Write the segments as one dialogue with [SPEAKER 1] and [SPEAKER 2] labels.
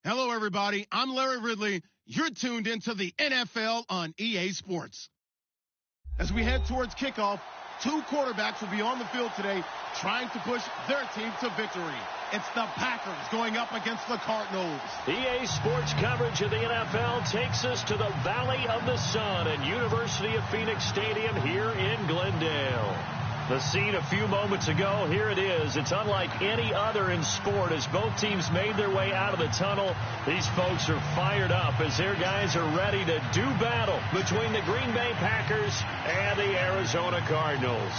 [SPEAKER 1] Hello, everybody. I'm Larry Ridley. You're tuned into the NFL on EA Sports. As we head towards kickoff, two quarterbacks will be on the field today trying to push their team to victory. It's the Packers going up against the Cardinals.
[SPEAKER 2] EA Sports coverage of the NFL takes us to the Valley of the Sun at University of Phoenix Stadium here in Glendale. The scene a few moments ago, here it is. It's unlike any other in sport as both teams made their way out of the tunnel. These folks are fired up as their guys are ready to do battle between the Green Bay Packers and the Arizona Cardinals.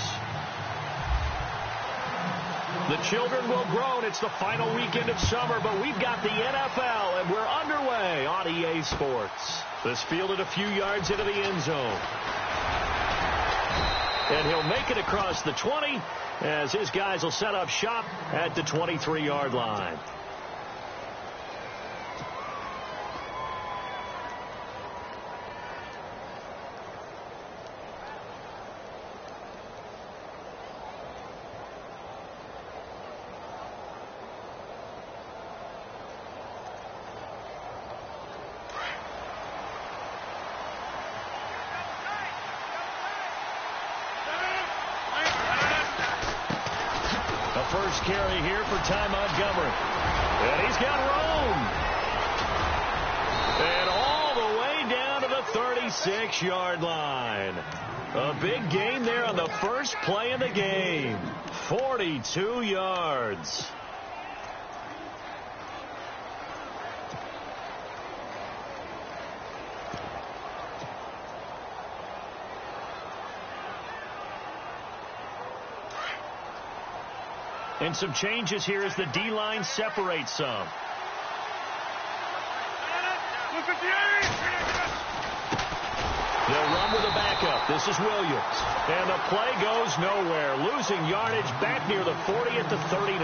[SPEAKER 2] The children will groan. It's the final weekend of summer, but we've got the NFL, and we're underway on EA Sports. This fielded a few yards into the end zone. And he'll make it across the 20 as his guys will set up shop at the 23-yard line. First carry here for Ty Montgomery. And he's got room. And all the way down to the 36-yard line. A big gain there on the first play of the game. 42 yards. And some changes here as the D-line separates some. They'll run with a backup. This is Williams. And the play goes nowhere. Losing yardage back near the 40 at the 39.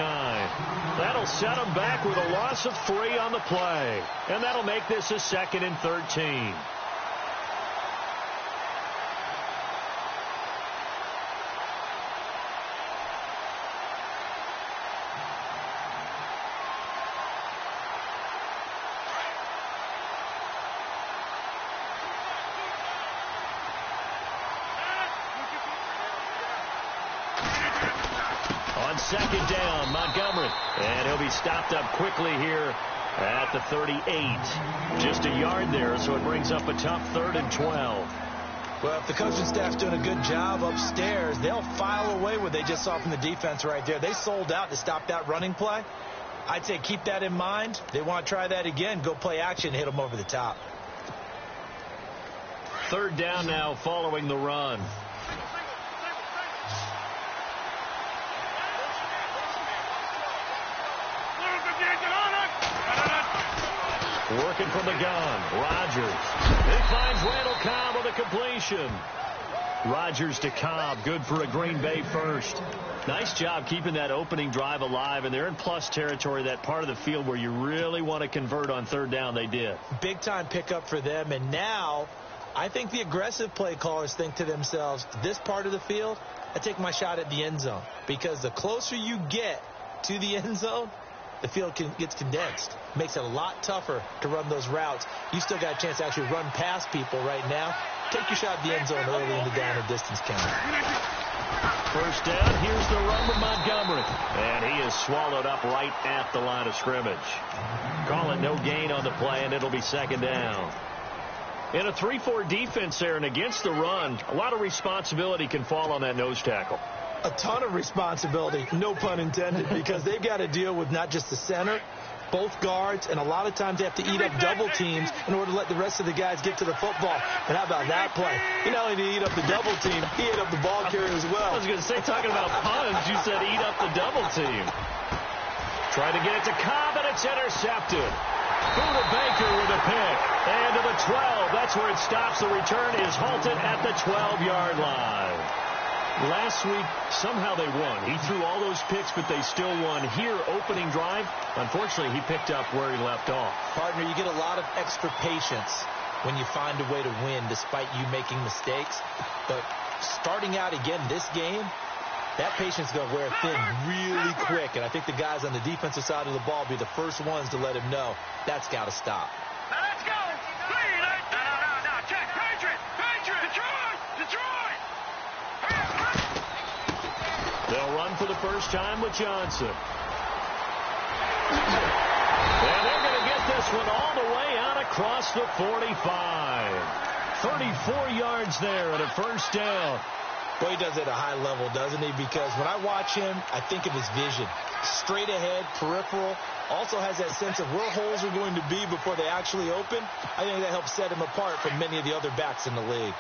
[SPEAKER 2] That'll set them back with a loss of 3 on the play. And that'll make this a 2nd and 13. On on second down, Montgomery. And he'll be stopped up quickly here at the 38. Just a yard there, so it brings up a tough 3rd and 12.
[SPEAKER 3] Well, if the coaching staff's doing a good job upstairs, they'll file away what they just saw from the defense right there. They sold out to stop that running play. I'd say keep that in mind. They want to try that again. Go play action, hit them over the top.
[SPEAKER 2] 3rd down now following the run. Working from the gun, Rodgers. He finds Randall Cobb with a completion. Rodgers to Cobb, good for a Green Bay first. Nice job keeping that opening drive alive, and they're in plus territory, that part of the field where you really want to convert on 3rd down. They did. Big time pickup for them, and now I think the aggressive play callers think to themselves, this part of the field, I take my shot at the end zone, because the closer you get to the end zone, the field gets condensed. Makes it a lot tougher to run those routes. You still got a chance to actually run past people right now. Take your shot at the end zone early in the down and distance count. 1st down, here's the run with Montgomery. And he is swallowed up right at the line of scrimmage. Call it no gain on the play, and it'll be 2nd down. In a 3-4 defense there and against the run, a lot of responsibility can fall on that nose tackle. A ton of responsibility, no pun intended, because they've got to deal with not just the center, both guards, and a lot of times they have to eat up double teams in order to let the rest of the guys get to the football. But how about that play? He not only did he eat up the double team, he ate up the ball carrier as well. I was going to say, talking about puns, you said eat up the double team. Trying to get it to Cobb, and it's intercepted. Buda Baker with a pick. And to the 12. That's where it stops. The return is halted at the 12-yard line. Last week, somehow they won. He threw all those picks, but they still won. Here, opening drive, unfortunately, he picked up where he left off. Partner, you get a lot of extra patience when you find a way to win despite you making mistakes. But starting out again this game, that patience is going to wear thin really quick. And I think the guys on the defensive side of the ball will be the first ones to let him know that's got to stop.
[SPEAKER 4] Now let's go. No. Check. Patriot. Detroit.
[SPEAKER 2] They'll run for the first time with Johnson. And they're going to get this one all the way out across the 45. 34 yards there at a 1st down.
[SPEAKER 3] Boy, he does it at a high level, doesn't he? Because when I watch him, I think of his vision. Straight ahead, peripheral. Also has that sense of where holes are going to be before they actually open. I think that helps set him apart from many of the other backs in the league.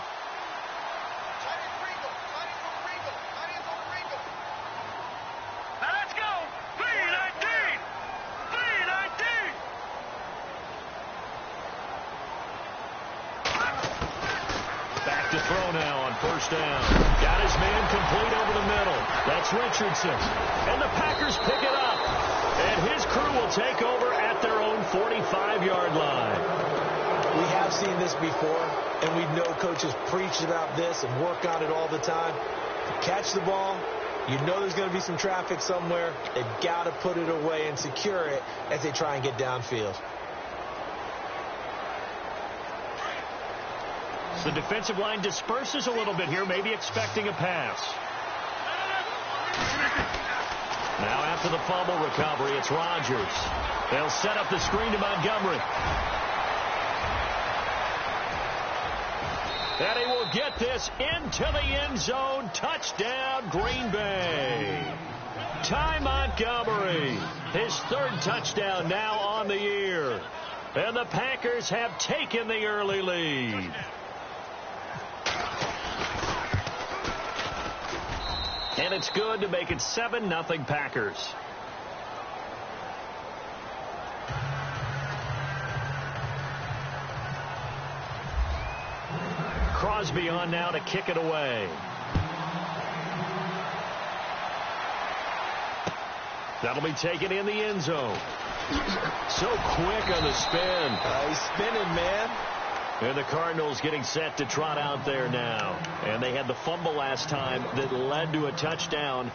[SPEAKER 2] Throw now on 1st down. Got his man complete over the middle. That's Richardson. And the Packers pick it up. And his crew will take over at their own 45-yard line.
[SPEAKER 3] We have seen this before, and we know coaches preach about this and work on it all the time. Catch the ball. You know there's going to be some traffic somewhere. They've got to put it away and secure it as they try and get downfield.
[SPEAKER 2] The defensive line disperses a little bit here, maybe expecting a pass. Now after the fumble recovery, it's Rodgers. They'll set up the screen to Montgomery. And he will get this into the end zone. Touchdown, Green Bay. Ty Montgomery, his 3rd touchdown now on the year. And the Packers have taken the early lead. And it's good to make it 7-0 Packers. Crosby on now to kick it away. That'll be taken in the end zone. So quick on the spin.
[SPEAKER 3] He's spinning, man.
[SPEAKER 2] And the Cardinals getting set to trot out there now. And they had the fumble last time that led to a touchdown.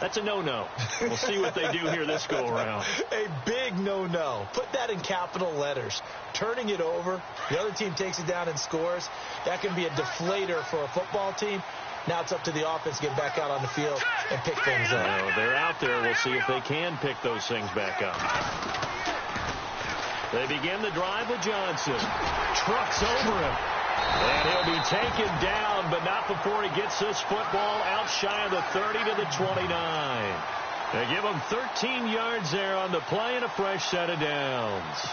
[SPEAKER 2] That's a no-no. We'll see what they do here this go-around.
[SPEAKER 3] A big no-no. Put that in capital letters. Turning it over, the other team takes it down and scores. That can be a deflator for a football team. Now it's up to the offense to get back out on the field and pick things up.
[SPEAKER 2] Well, they're out there. We'll see if they can pick those things back up. They begin the drive with Johnson. Trucks over him. And he'll be taken down, but not before he gets this football out shy of the 30 to the 29. They give him 13 yards there on the play and a fresh set of downs.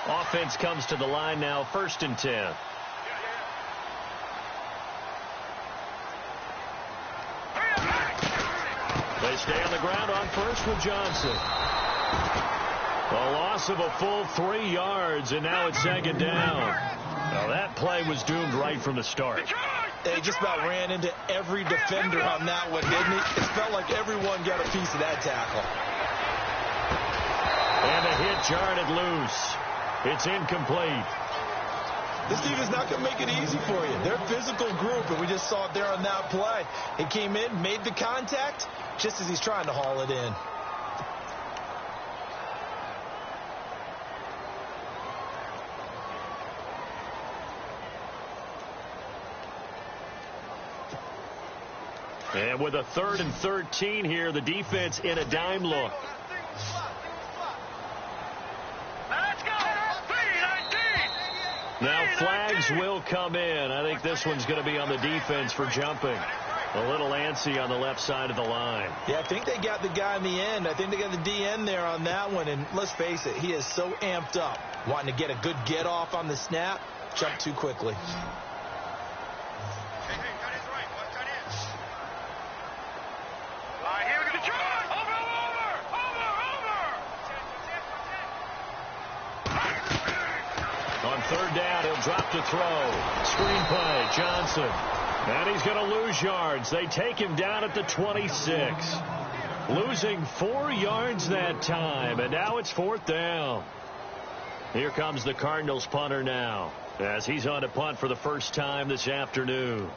[SPEAKER 2] Offense comes to the line now, 1st and 10. They stay on the ground on first with Johnson. A loss of a full 3 yards, and now it's 2nd down. Now that play was doomed right from the start.
[SPEAKER 3] They just about ran into every defender on that one, didn't he? It felt like everyone got a piece of that tackle.
[SPEAKER 2] And a hit jarred it loose. It's incomplete.
[SPEAKER 3] This team is not going to make it easy for you. They're a physical group, and we just saw it there on that play. He came in, made the contact, just as he's trying to haul it in.
[SPEAKER 2] And with a 3rd and 13 here, the defense in a dime look. Now flags will come in. I think this one's going to be on the defense for jumping. A little antsy on the left side of the line.
[SPEAKER 3] Yeah, I think they got the guy in the end. I think they got the DN there on that one. And let's face it, he is so amped up, wanting to get a good get off on the snap, jump too quickly.
[SPEAKER 2] On 3rd down, he'll drop to throw. Screen play, Johnson. And he's going to lose yards. They take him down at the 26. Losing 4 yards that time, and now it's 4th down. Here comes the Cardinals punter now, as he's on to punt for the first time this afternoon.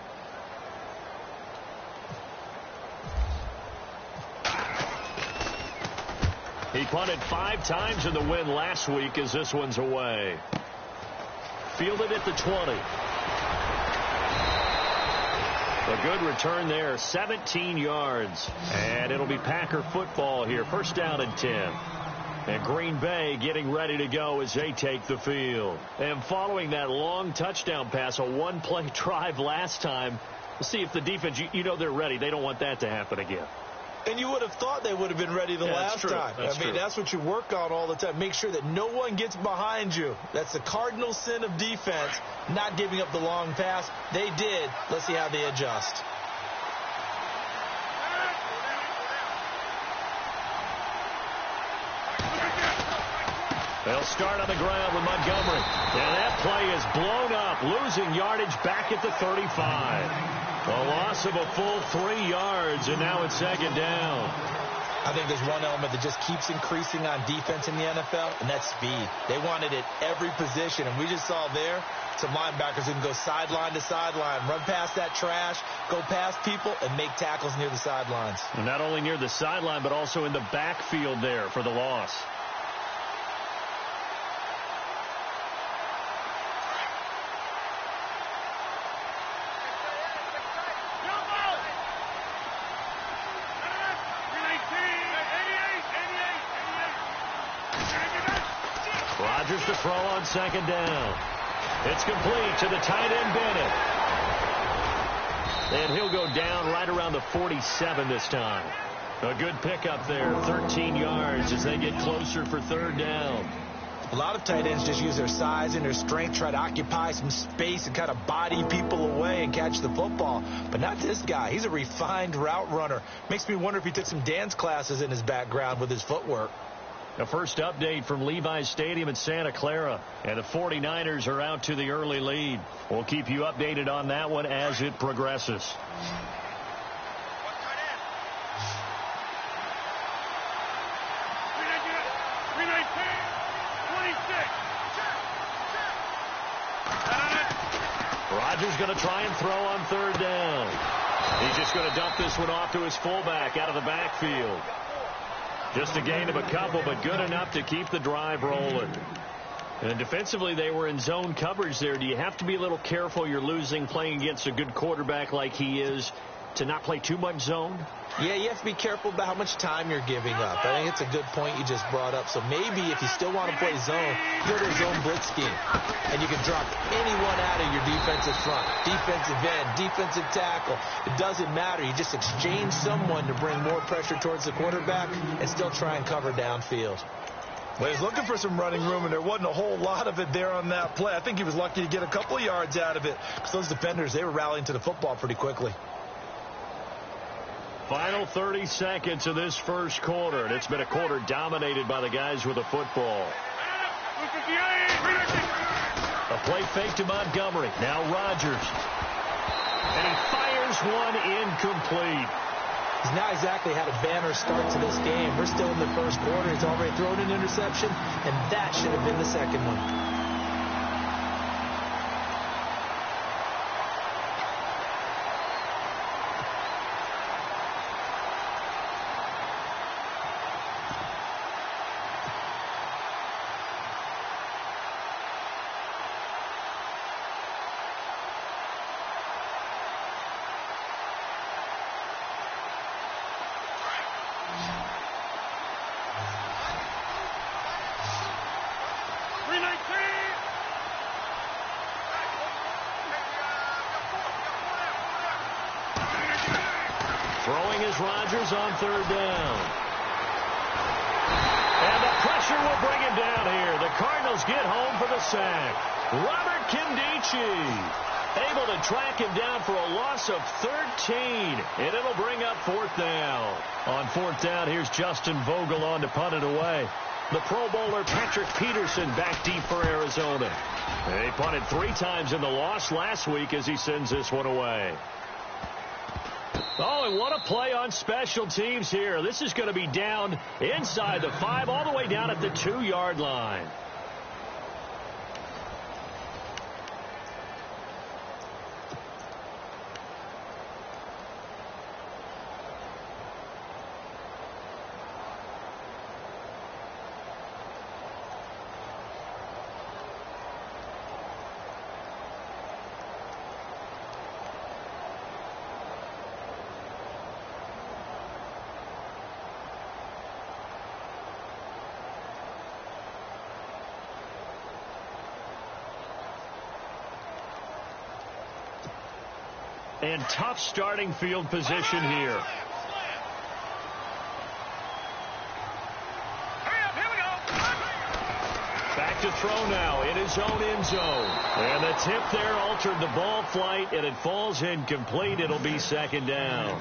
[SPEAKER 2] He punted 5 times in the win last week as this one's away. Fielded at the 20. A good return there, 17 yards. And it'll be Packer football here. 1st down and 10. And Green Bay getting ready to go as they take the field. And following that long touchdown pass, a 1-play drive last time, we'll see if the defense, you know they're ready. They don't want that to happen again.
[SPEAKER 3] And you would have thought they would have been ready the last time. I mean, that's what you work on all the time. Make sure that no one gets behind you. That's the cardinal sin of defense, not giving up the long pass. They did. Let's see how they adjust.
[SPEAKER 2] They'll start on the ground with Montgomery. And that play is blown up, losing yardage back at the 35. A loss of a full 3 yards, and now it's 2nd down.
[SPEAKER 3] I think there's one element that just keeps increasing on defense in the NFL, and that's speed. They want it at every position, and we just saw there some linebackers who can go sideline to sideline, run past that trash, go past people, and make tackles near the sidelines.
[SPEAKER 2] And not only near the sideline, but also in the backfield there for the loss. Rodgers to throw on 2nd down. It's complete to the tight end, Bennett. And he'll go down right around the 47 this time. A good pickup there, 13 yards as they get closer for 3rd down.
[SPEAKER 3] A lot of tight ends just use their size and their strength, try to occupy some space and kind of body people away and catch the football. But not this guy. He's a refined route runner. Makes me wonder if he took some dance classes in his background with his footwork.
[SPEAKER 2] A first update from Levi's Stadium in Santa Clara, and the 49ers are out to the early lead. We'll keep you updated on that one as it progresses. Rodgers going to try and throw on 3rd down. He's just going to dump this one off to his fullback out of the backfield. Just a gain of a couple, but good enough to keep the drive rolling. And defensively, they were in zone coverage there. Do you have to be a little careful? You're losing playing against a good quarterback like he is to not play too much zone?
[SPEAKER 3] Yeah, you have to be careful about how much time you're giving up. I think it's a good point you just brought up. So maybe if you still want to play zone, go to a zone blitz scheme. And you can drop anyone out of your defensive front, defensive end, defensive tackle. It doesn't matter. You just exchange someone to bring more pressure towards the quarterback and still try and cover downfield.
[SPEAKER 5] Well, he's looking for some running room, and there wasn't a whole lot of it there on that play. I think he was lucky to get a couple of yards out of it because those defenders, they were rallying to the football pretty quickly.
[SPEAKER 2] Final 30 seconds of this first quarter, and it's been a quarter dominated by the guys with the football. A play fake to Montgomery. Now Rodgers. And he fires one incomplete.
[SPEAKER 3] He's not exactly had a banner start to this game. We're still in the first quarter. He's already thrown an interception, and that should have been the second one.
[SPEAKER 2] Throwing is Rodgers on third down. And the pressure will bring him down here. The Cardinals get home for the sack. Robert Kindici able to track him down for a loss of 13. And it'll bring up fourth down. On fourth down, here's Justin Vogel on to punt it away. The Pro Bowler Patrick Peterson back deep for Arizona. He punted 3 times in the loss last week as he sends this one away. Oh, and what a play on special teams here. This is going to be down inside the 5, all the way down at the 2-yard line. And tough starting field position here. Back to throw now in his own end zone. And the tip there altered the ball flight, and it falls incomplete. It'll be second down.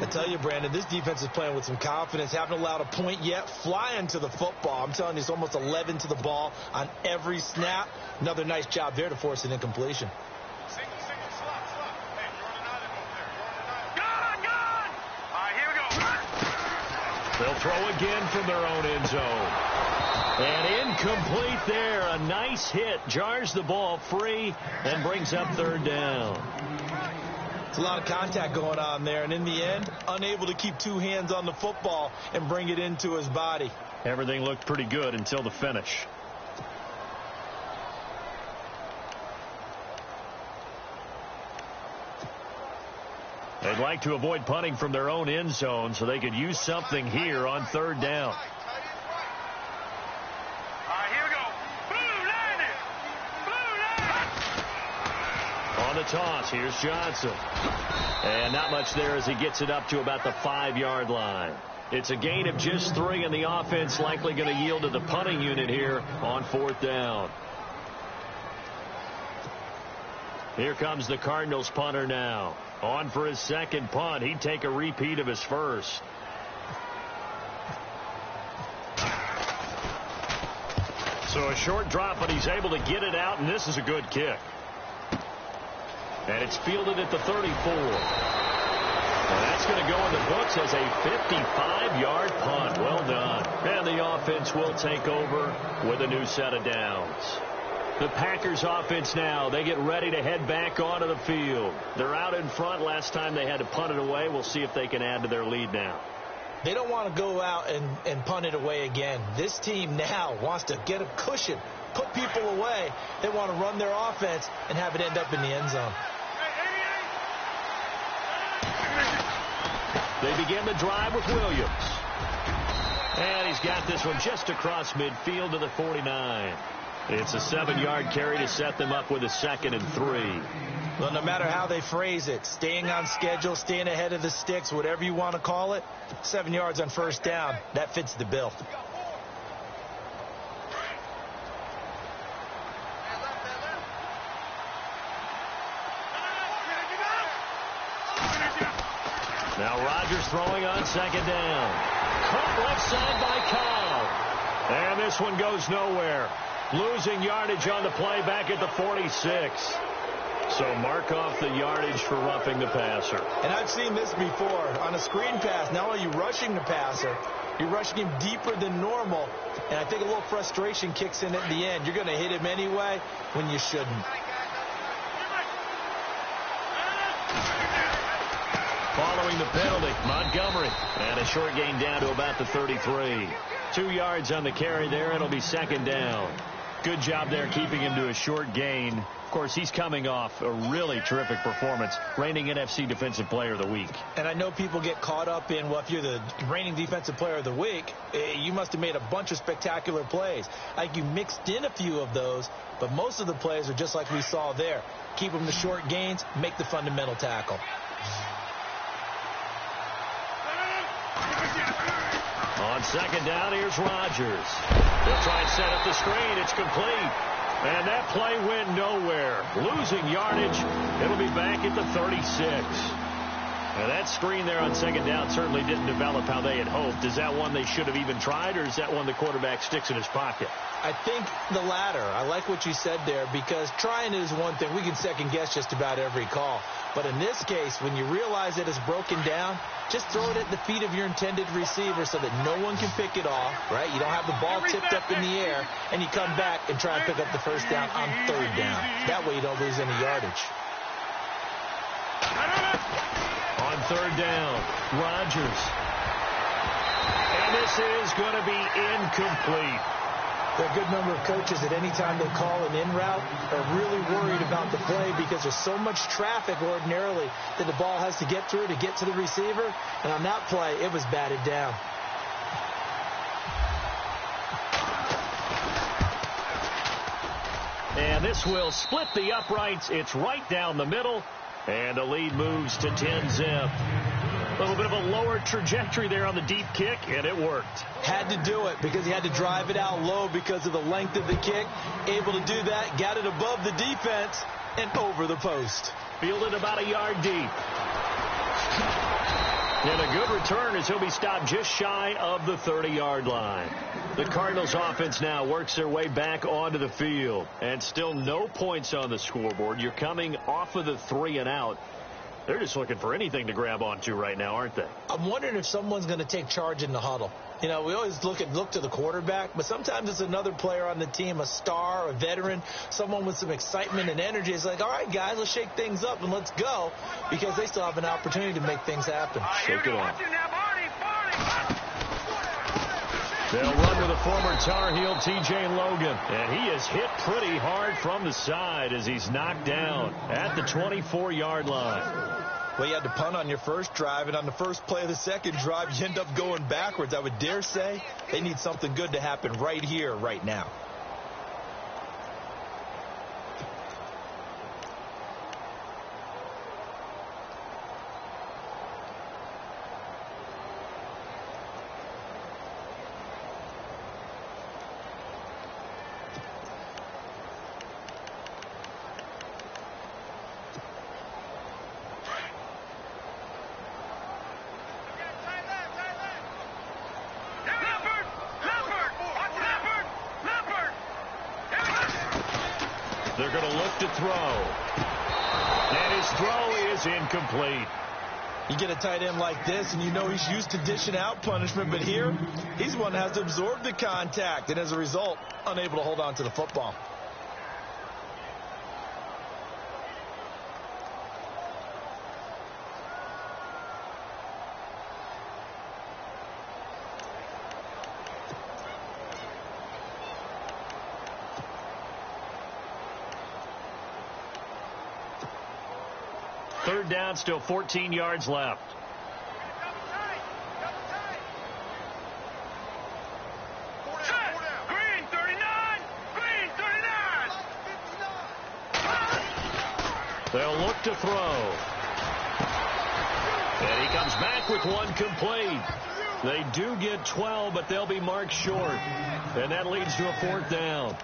[SPEAKER 3] I tell you, Brandon, this defense is playing with some confidence. Haven't allowed a point yet. Flying to the football. I'm telling you, it's almost 11 to the ball on every snap. Another nice job there to force an incompletion.
[SPEAKER 2] They'll throw again from their own end zone. And incomplete there. A nice hit. Jars the ball free and brings up third down.
[SPEAKER 3] It's a lot of contact going on there. And in the end, unable to keep 2 hands on the football and bring it into his body.
[SPEAKER 2] Everything looked pretty good until the finish. They'd like to avoid punting from their own end zone so they could use something here on third down.
[SPEAKER 4] All right, here we go. Blue line.
[SPEAKER 2] On the toss, here's Johnson. And not much there as he gets it up to about the 5-yard line. It's a gain of just 3, and the offense likely going to yield to the punting unit here on fourth down. Here comes the Cardinals punter now. On for his second punt. He'd take a repeat of his first. So a short drop, but he's able to get it out, and this is a good kick. And it's fielded at the 34. And that's going to go in the books as a 55-yard punt. Well done. And the offense will take over with a new set of downs. The Packers offense now, they get ready to head back onto the field. They're out in front. Last time they had to punt it away. We'll see if they can add to their lead now.
[SPEAKER 3] They don't want to go out and punt it away again. This team now wants to get a cushion, put people away. They want to run their offense and have it end up in the end zone.
[SPEAKER 2] They begin the drive with Williams. And he's got this one just across midfield to the 49. It's a 7-yard carry to set them up with a 2nd and 3.
[SPEAKER 3] Well, no matter how they phrase it, staying on schedule, staying ahead of the sticks, whatever you want to call it, 7 yards on first down, that fits the bill.
[SPEAKER 2] Now Rodgers throwing on 2nd down. Caught left side by Cobb. And this one goes nowhere. Losing yardage on the play back at the 46. So mark off the yardage for roughing the passer.
[SPEAKER 3] And I've seen this before. On a screen pass, not only are you rushing the passer, you're rushing him deeper than normal. And I think a little frustration kicks in at the end. You're going to hit him anyway when you shouldn't.
[SPEAKER 2] Following the penalty, Montgomery. And a short gain down to about the 33. 2 yards on the carry there. It'll be 2nd down. Good job there keeping him to a short gain. Of course, he's coming off a really terrific performance, reigning NFC Defensive Player of the Week.
[SPEAKER 3] And I know people get caught up in, well, if you're the reigning Defensive Player of the Week, you must have made a bunch of spectacular plays. Like you mixed in a few of those, but most of the plays are just like we saw there. Keep them to short gains, make the fundamental tackle.
[SPEAKER 2] On 2nd down, here's Rodgers. They'll try and set up the screen. It's complete. And that play went nowhere. Losing yardage. It'll be back at the 36. Now that screen there on 2nd down certainly didn't develop how they had hoped. Is that one they should have even tried, or is that one the quarterback sticks in his pocket?
[SPEAKER 3] I think the latter. I like what you said there, because trying is one thing. We can second guess just about every call. But in this case, when you realize that it's broken down, just throw it at the feet of your intended receiver so that no one can pick it off, right? You don't have the ball tipped up in the air, and you come back and try and pick up the first down on 3rd down. That way you don't lose any yardage.
[SPEAKER 2] On 3rd down, Rodgers. And this is going to be incomplete.
[SPEAKER 3] There are a good number of coaches that any time they call an in route are really worried about the play because there's so much traffic ordinarily that the ball has to get through to get to the receiver. And on that play, it was batted down.
[SPEAKER 2] And this will split the uprights. It's right down the middle. And the lead moves to 10-zip. A little bit of a lower trajectory there on the deep kick, and it worked.
[SPEAKER 3] Had to do it because he had to drive it out low because of the length of the kick. Able to do that, got it above the defense and over the post.
[SPEAKER 2] Fielded about a yard deep. And a good return as he'll be stopped just shy of the 30-yard line. The Cardinals offense now works their way back onto the field. And still no points on the scoreboard. You're coming off of the 3 and out. They're just looking for anything to grab onto right now, aren't they?
[SPEAKER 3] I'm wondering if someone's going to take charge in the huddle. You know, we always look to the quarterback, but sometimes it's another player on the team, a star, a veteran, someone with some excitement and energy. It's like, all right, guys, let's shake things up and let's go, because they still have an opportunity to make things happen.
[SPEAKER 2] Shake it up. They'll run with the former Tar Heel T.J. Logan, and he is hit pretty hard from the side as he's knocked down at the 24-yard line.
[SPEAKER 5] Well, you had to punt on your first drive, and on the first play of the second drive, you end up going backwards. I would dare say they need something good to happen right here, right now.
[SPEAKER 2] They're going to look to throw. And his throw is incomplete.
[SPEAKER 5] You get a tight end like this, and you know he's used to dishing out punishment, but here, he's the one that has to absorb the contact, and as a result, unable to hold on to the football.
[SPEAKER 2] third down, still 14 yards left.
[SPEAKER 4] Green 39! Green 39!
[SPEAKER 2] They'll look to throw. And he comes back with one complete. They do get 12, but they'll be marked short. And that leads to a fourth down.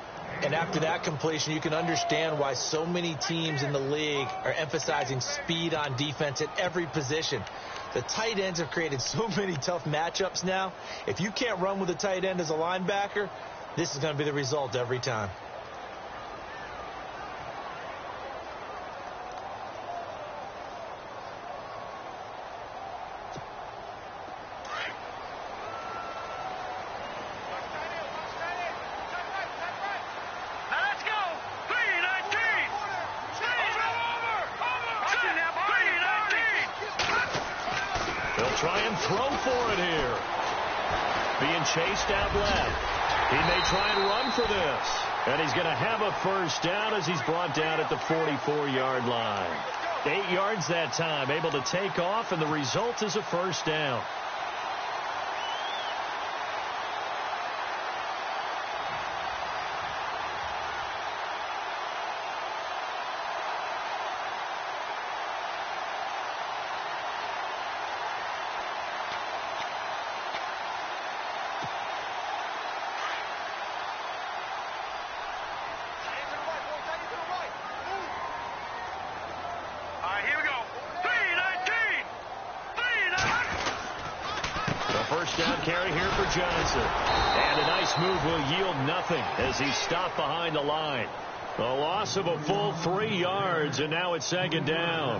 [SPEAKER 3] And after that completion, you can understand why so many teams in the league are emphasizing speed on defense at every position. The tight ends have created so many tough matchups now. If you can't run with a tight end as a linebacker, this is going to be the result every time.
[SPEAKER 2] Try and throw for it here. Being chased out left. He may try and run for this. And he's going to have a first down as he's brought down at the 44-yard line. 8 yards that time, able to take off, and the result is a first down. First down carry here for Johnson. And a nice move will yield nothing as he's stopped behind the line. A loss of a full 3 yards, and now it's second down.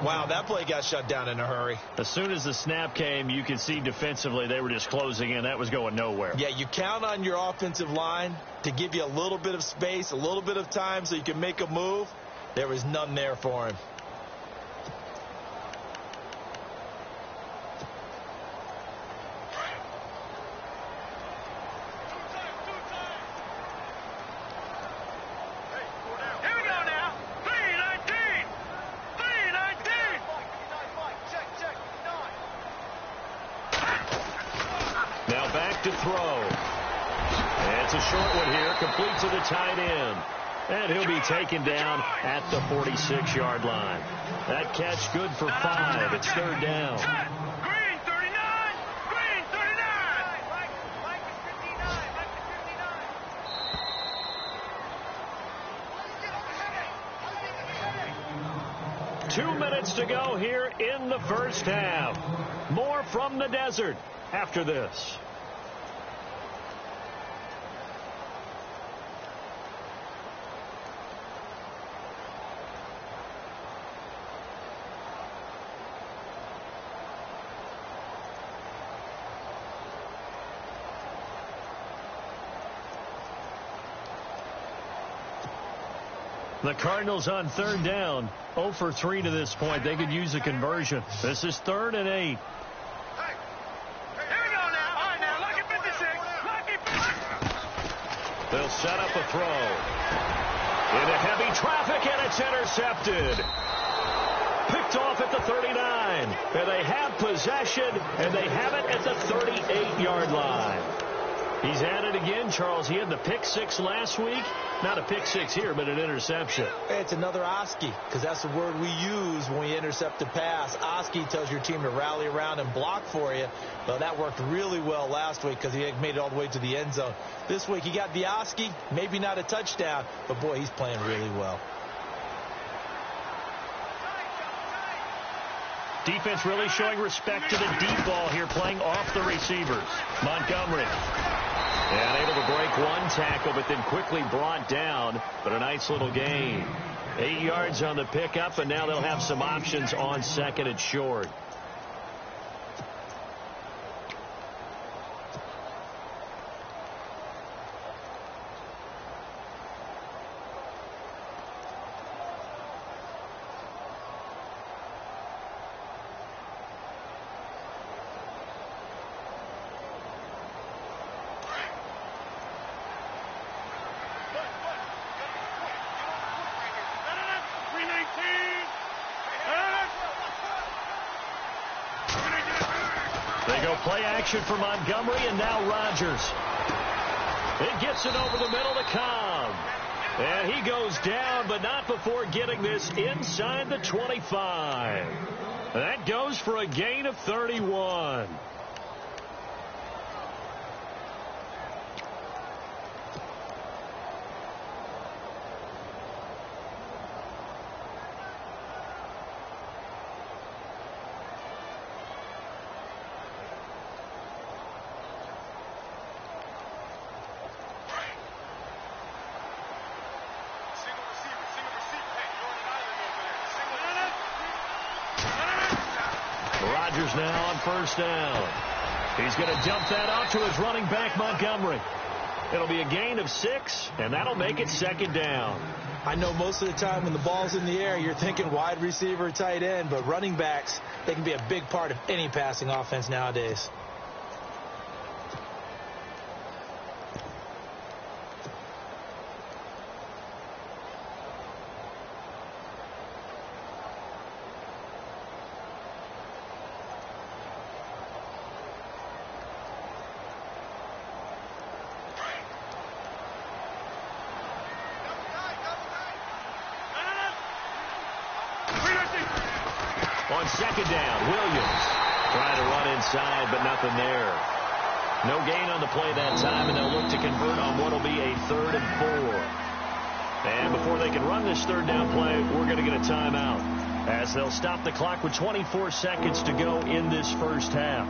[SPEAKER 3] Wow, that play got shut down in a hurry.
[SPEAKER 2] As soon as the snap came, you could see defensively they were just closing in. That was going nowhere.
[SPEAKER 3] Yeah, you count on your offensive line to give you a little bit of space, a little bit of time so you can make a move. There was none there for him.
[SPEAKER 2] To throw. And it's a short one here, complete to the tight end. And he'll be taken down at the 46-yard line. That catch good for 5. It's third down.
[SPEAKER 4] Green 39! Green 39!
[SPEAKER 2] 2 minutes to go here in the first half. More from the desert after this. The Cardinals on third down, 0 for 3 to this point. They could use a conversion. This is 3rd and 8.
[SPEAKER 4] Hey, here we go now. All right, now, lucky 56. Lucky 56.
[SPEAKER 2] They'll set up a throw. Into heavy traffic, and it's intercepted. Picked off at the 39. And they have possession, and they have it at the 38-yard line. He's at it again, Charles. He had the pick 6 last week. Not a pick 6 here, but an interception.
[SPEAKER 3] It's another Oski, because that's the word we use when we intercept a pass. Oski tells your team to rally around and block for you. Well, that worked really well last week because he made it all the way to the end zone. This week he got the Oski, maybe not a touchdown, but boy, he's playing really well.
[SPEAKER 2] Defense really showing respect to the deep ball here, playing off the receivers. Montgomery. And able to break one tackle, but then quickly brought down. But a nice little gain. 8 yards on the pickup, and now they'll have some options on second and short. They go play action for Montgomery, and now Rodgers. It gets it over the middle to Cobb. And he goes down, but not before getting this inside the 25. That goes for a gain of 31. Rodgers now on first down. He's going to dump that off to his running back, Montgomery. It'll be a gain of 6, and that'll make it second down.
[SPEAKER 3] I know most of the time when the ball's in the air, you're thinking wide receiver, tight end, but running backs, they can be a big part of any passing offense nowadays.
[SPEAKER 2] On second down, Williams trying to run inside, but nothing there. No gain on the play that time, and they'll look to convert on what will be a 3rd and 4. And before they can run this third down play, we're going to get a timeout, as they'll stop the clock with 24 seconds to go in this first half.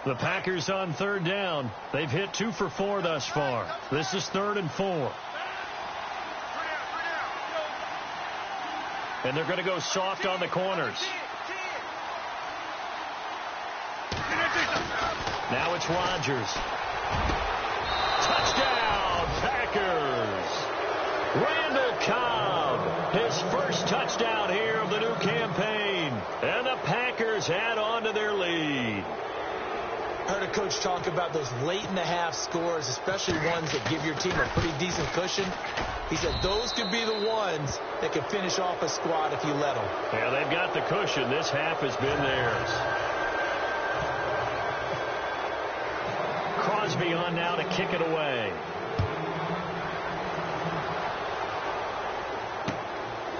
[SPEAKER 2] The Packers on third down. They've hit 2 for 4 thus far. This is 3rd and 4. And they're going to go soft on the corners. Now it's Rodgers. Touchdown, Packers. Randall Cobb, his first touchdown here of the new campaign. And the Packers add on to their lead.
[SPEAKER 3] I heard a coach talk about those late-in-the-half scores, especially ones that give your team a pretty decent cushion. He said those could be the ones that could finish off a squad if you let them.
[SPEAKER 2] Yeah, they've got the cushion. This half has been theirs. Crosby on now to kick it away.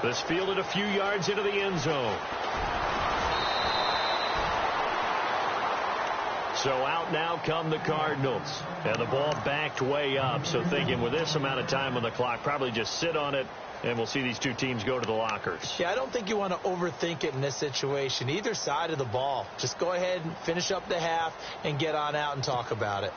[SPEAKER 2] This fielded a few yards into the end zone. So out now come the Cardinals. And the ball backed way up. So thinking with this amount of time on the clock, probably just sit on it, and we'll see these two teams go to the lockers.
[SPEAKER 3] Yeah, I don't think you want to overthink it in this situation. Either side of the ball. Just go ahead and finish up the half and get on out and talk about it.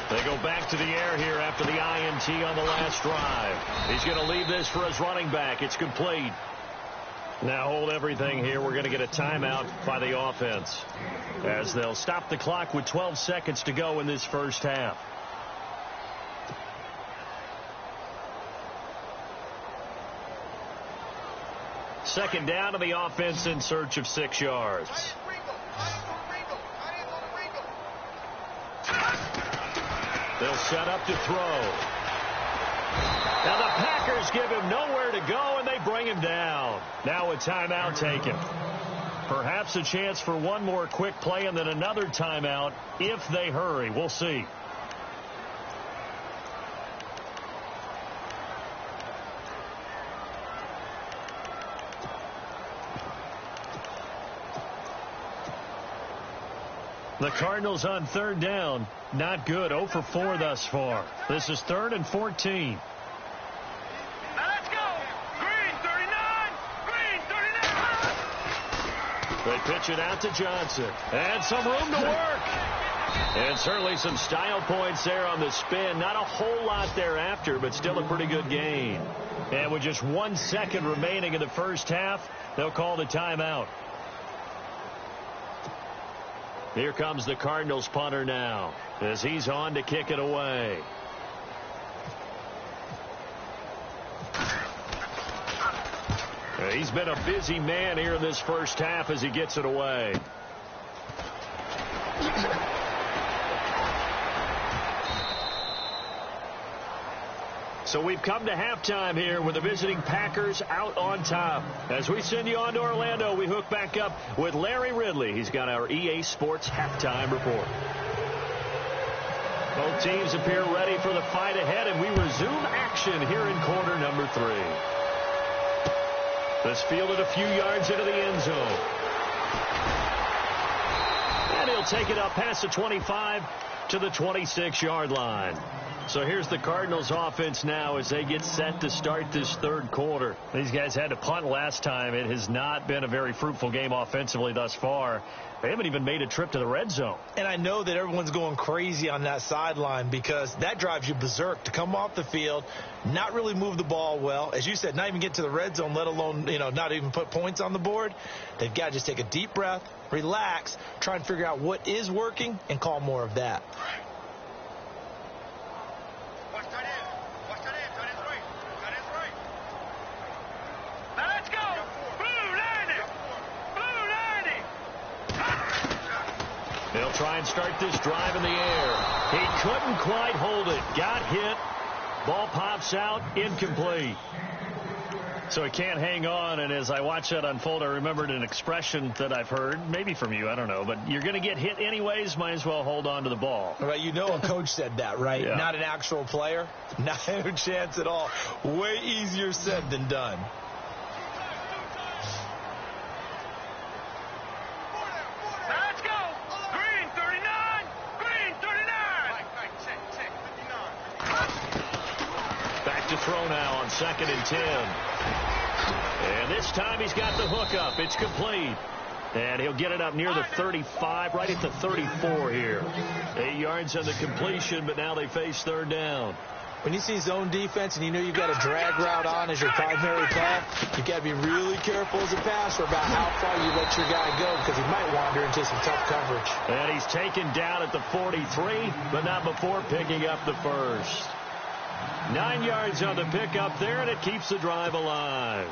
[SPEAKER 2] They go back to the air here after the INT on the last drive. He's going to leave this for his running back. It's complete. Now hold everything here. We're going to get a timeout by the offense, as they'll stop the clock with 12 seconds to go in this first half. Second down to the offense in search of 6 yards. They'll set up to throw. Now the Packers give him nowhere to go, and they bring him down. Now a timeout taken. Perhaps a chance for one more quick play and then another timeout if they hurry. We'll see. The Cardinals on third down. Not good. 0 for 4 thus far. This is 3rd and 14.
[SPEAKER 4] Now let's go. Green 39. Green 39.
[SPEAKER 2] They pitch it out to Johnson. And some room to work. And certainly some style points there on the spin. Not a whole lot thereafter, but still a pretty good gain. And with just 1 second remaining in the first half, they'll call the timeout. Here comes the Cardinals punter now, as he's on to kick it away. He's been a busy man here in this first half as he gets it away. So we've come to halftime here with the visiting Packers out on top. As we send you on to Orlando, we hook back up with Larry Ridley. He's got our EA Sports halftime report. Both teams appear ready for the fight ahead, and we resume action here in quarter number 3. This fielded a few yards into the end zone. And he'll take it up past the 25 to the 26-yard line. So here's the Cardinals offense now as they get set to start this third quarter. These guys had to punt last time. It has not been a very fruitful game offensively thus far. They haven't even made a trip to the red zone.
[SPEAKER 5] And I know that everyone's going crazy on that sideline because that drives you berserk to come off the field, not really move the ball well. As you said, not even get to the red zone, let alone, not even put points on the board. They've got to just take a deep breath, relax, try and figure out what is working, and call more of that.
[SPEAKER 2] They'll try and start this drive in the air. He couldn't quite hold it. Got hit. Ball pops out. Incomplete. So he can't hang on, and as I watch that unfold, I remembered an expression that I've heard, maybe from you, I don't know, but you're going to get hit anyways, might as well hold on to the ball.
[SPEAKER 5] Right, a coach said that, right?
[SPEAKER 2] Yeah.
[SPEAKER 5] Not an actual player. Not a chance at all. Way easier said than done.
[SPEAKER 2] To throw now on 2nd and 10. And this time he's got the hook up. It's complete. And he'll get it up near the 35, right at the 34 here. 8 yards on the completion, but now they face third down.
[SPEAKER 5] When you see zone defense and you know you've got a drag route on as your primary play, you've got to be really careful as a passer about how far you let your guy go because he might wander into some tough coverage.
[SPEAKER 2] And he's taken down at the 43, but not before picking up the first. 9 yards on the pickup there, and it keeps the drive alive.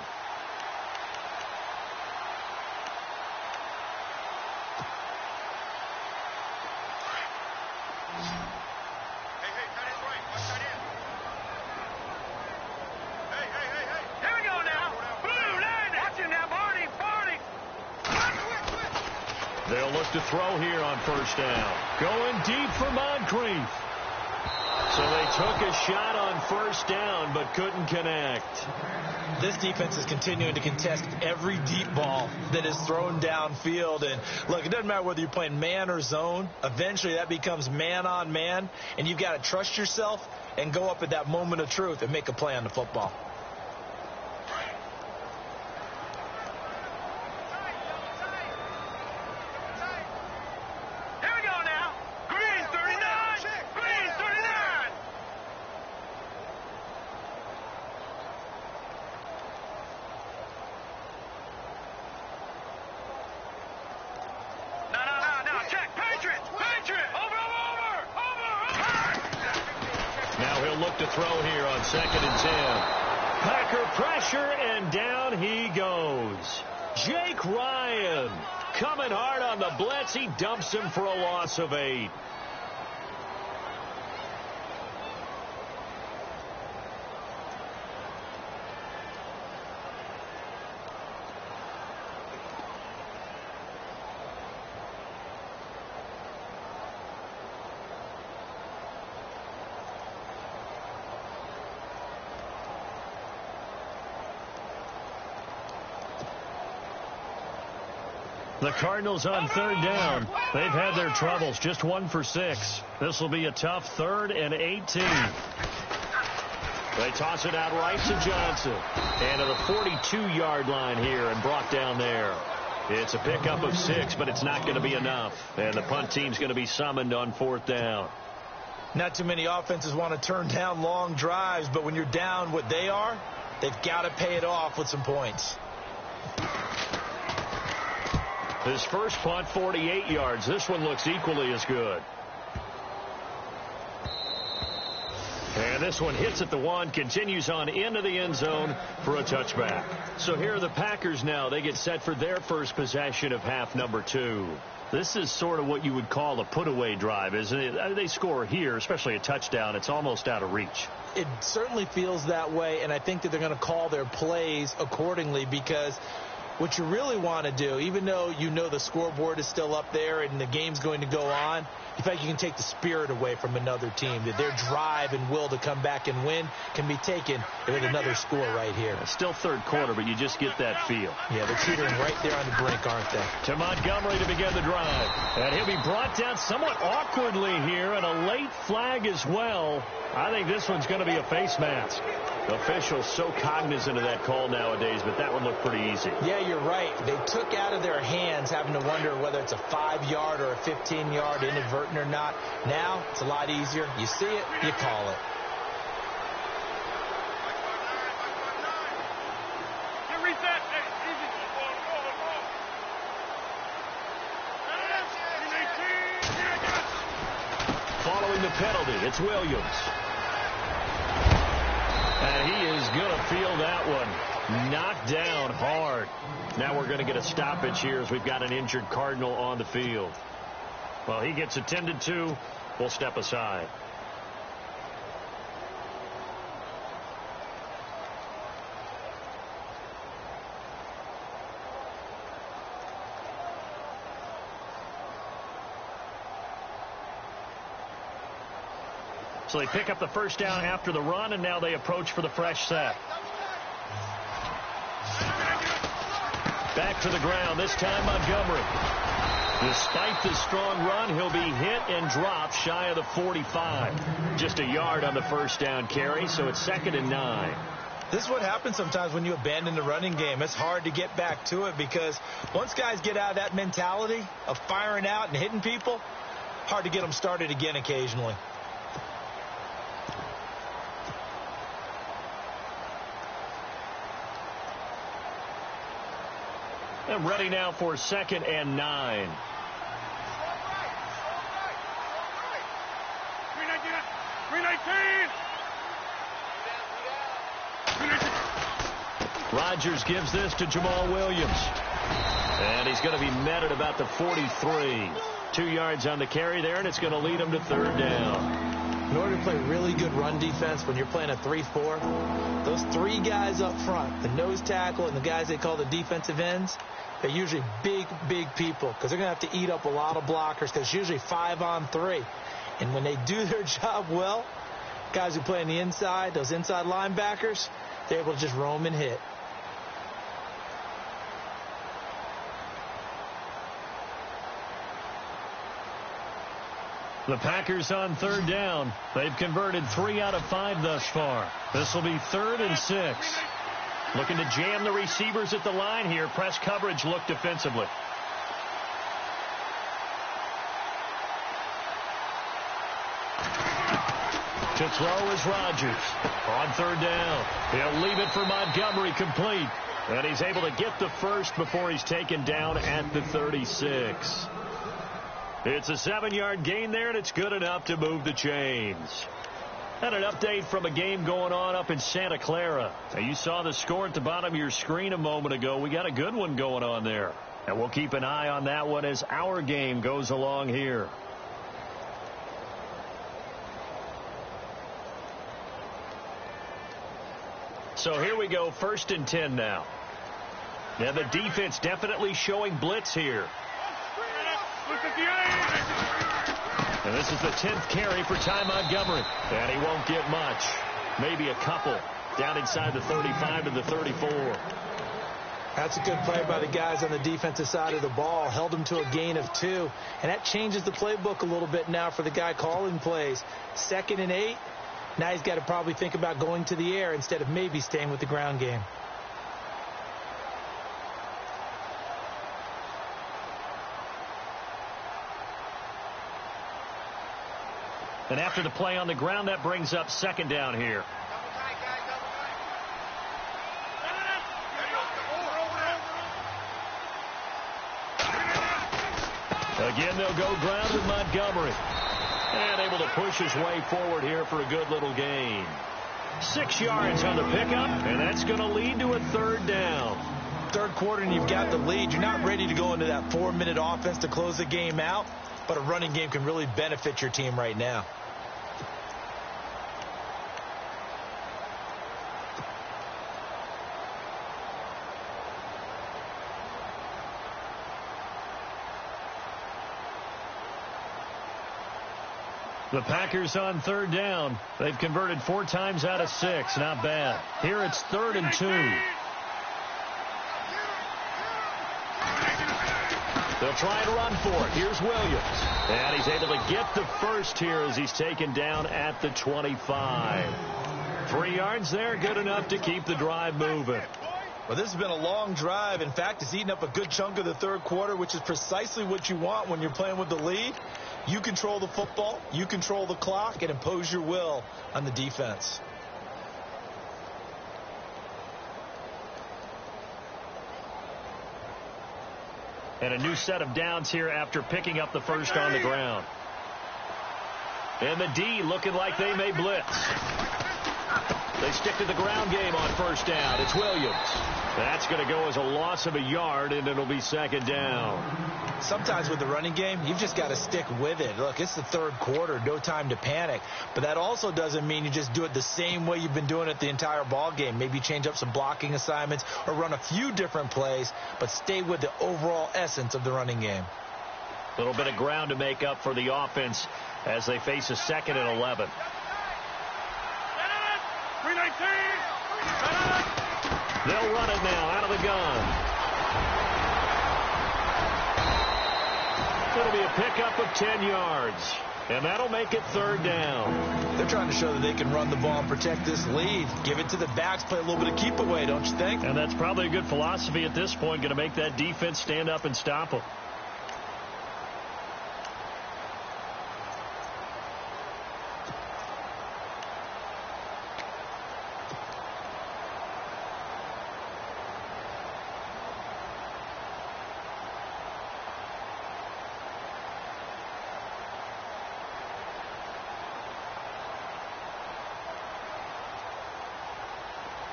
[SPEAKER 4] Here we go now. Blue line. Watch him now, Barney.
[SPEAKER 2] They'll look to throw here on first down. Going deep for Moncrief. So they took a shot on first down, but couldn't connect.
[SPEAKER 5] This defense is continuing to contest every deep ball that is thrown downfield. And, look, it doesn't matter whether you're playing man or zone. Eventually that becomes man on man, and you've got to trust yourself and go up at that moment of truth and make a play on the football.
[SPEAKER 2] To throw here on 2nd and 10. Packer pressure, and down he goes. Jake Ryan coming hard on the blitz. He dumps him for a loss of 8. The Cardinals on third down. They've had their troubles. Just 1 for 6. This will be a tough 3rd and 18. They toss it out right to Johnson. And to the 42-yard line here and brought down there. It's a pickup of 6, but it's not going to be enough. And the punt team's going to be summoned on 4th down.
[SPEAKER 5] Not too many offenses want to turn down long drives, but when you're down what they are, they've got to pay it off with some points.
[SPEAKER 2] His first punt, 48 yards. This one looks equally as good. And And this one hits at the 1, continues on into the end zone for a touchback. So here are the Packers now. They get set for their first possession of half number 2. This is sort of what you would call a put-away drive, isn't it? They score here, especially a touchdown. It's almost out of reach.
[SPEAKER 5] It certainly feels that way, and I think that they're going to call their plays accordingly, because what you really want to do, even though you know the scoreboard is still up there and the game's going to go on, in fact, you can take the spirit away from another team, that their drive and will to come back and win can be taken with another score right here.
[SPEAKER 2] It's still third quarter, but you just get that feel.
[SPEAKER 5] Yeah, they're teetering right there on the brink, aren't they?
[SPEAKER 2] To Montgomery to begin the drive. And he'll be brought down somewhat awkwardly here, and a late flag as well. I think this one's going to be a face mask. Officials so cognizant of that call nowadays, but that one looked pretty easy.
[SPEAKER 5] Yeah, you're right. They took out of their hands having to wonder whether it's a 5-yard or a 15-yard inadvertent or not. Now, it's a lot easier. You see it, you call it.
[SPEAKER 2] Following the penalty, it's Williams. And he is going to feel that one. Knocked down hard. Now we're going to get a stoppage here as we've got an injured Cardinal on the field. Well, he gets attended to. We'll step aside. So they pick up the first down after the run, and now they approach for the fresh set. Back to the ground, this time Montgomery. Despite the strong run, he'll be hit and dropped shy of the 45. Just a yard on the first down carry, so it's 2nd and 9.
[SPEAKER 5] This is what happens sometimes when you abandon the running game. It's hard to get back to it, because once guys get out of that mentality of firing out and hitting people, hard to get them started again occasionally.
[SPEAKER 2] And ready now for 2nd and 9. Rodgers gives this to Jamal Williams. And he's going to be met at about the 43. 2 yards on the carry there, and it's going to lead him to 3rd down.
[SPEAKER 5] In order to play really good run defense when you're playing a 3-4, those 3 guys up front, the nose tackle and the guys they call the defensive ends, they're usually big, big people, because they're going to have to eat up a lot of blockers, because it's usually 5-on-3. And when they do their job well, guys who play on the inside, those inside linebackers, they're able to just roam and hit.
[SPEAKER 2] The Packers on 3rd down. They've converted 3 out of 5 thus far. This will be 3rd and 6. Looking to jam the receivers at the line here. Press coverage look defensively. To throw is Rodgers. On 3rd down. He'll leave it for Montgomery complete. And he's able to get the first before he's taken down at the 36. It's a 7-yard gain there, and it's good enough to move the chains. And an update from a game going on up in Santa Clara. Now, you saw the score at the bottom of your screen a moment ago. We got a good one going on there. And we'll keep an eye on that one as our game goes along here. So here we go, 1st and 10 now. Now the defense definitely showing blitz here. And this is the 10th carry for Ty Montgomery. And he won't get much. Maybe a couple. Down inside the 35 to the 34.
[SPEAKER 5] That's a good play by the guys on the defensive side of the ball. Held them to a gain of 2. And that changes the playbook a little bit now for the guy calling plays. 2nd and 8. Now he's got to probably think about going to the air instead of maybe staying with the ground game.
[SPEAKER 2] And after the play on the ground, that brings up 2nd down here. Again, they'll go ground with Montgomery. And able to push his way forward here for a good little gain. 6 yards on the pickup, and that's going to lead to a third down.
[SPEAKER 5] Third quarter and you've got the lead. You're not ready to go into that 4-minute offense to close the game out, but a running game can really benefit your team right now.
[SPEAKER 2] The Packers on third down. They've converted 4 times out of 6. Not bad. Here it's 3rd and 2. They'll try and run for it. Here's Williams. And he's able to get the first here as he's taken down at the 25. 3 yards there, good enough to keep the drive moving.
[SPEAKER 5] Well, this has been a long drive. In fact, it's eaten up a good chunk of the third quarter, which is precisely what you want when you're playing with the lead. You control the football, you control the clock, and impose your will on the defense.
[SPEAKER 2] And a new set of downs here after picking up the first on the ground. And the D looking like they may blitz. They stick to the ground game on first down. It's Williams. That's going to go as a loss of a yard, and it'll be 2nd down.
[SPEAKER 5] Sometimes with the running game, you've just got to stick with it. Look, it's the third quarter, no time to panic. But that also doesn't mean you just do it the same way you've been doing it the entire ball game. Maybe change up some blocking assignments or run a few different plays, but stay with the overall essence of the running game.
[SPEAKER 2] A little bit of ground to make up for the offense as they face a 2nd and 11.
[SPEAKER 4] 319.
[SPEAKER 2] They'll run it now out of the gun. It'll be a pickup of 10 yards. And that'll make it 3rd down.
[SPEAKER 5] They're trying to show that they can run the ball and protect this lead. Give it to the backs, play a little bit of keep away, don't you think?
[SPEAKER 2] And that's probably a good philosophy at this point, going to make that defense stand up and stop them.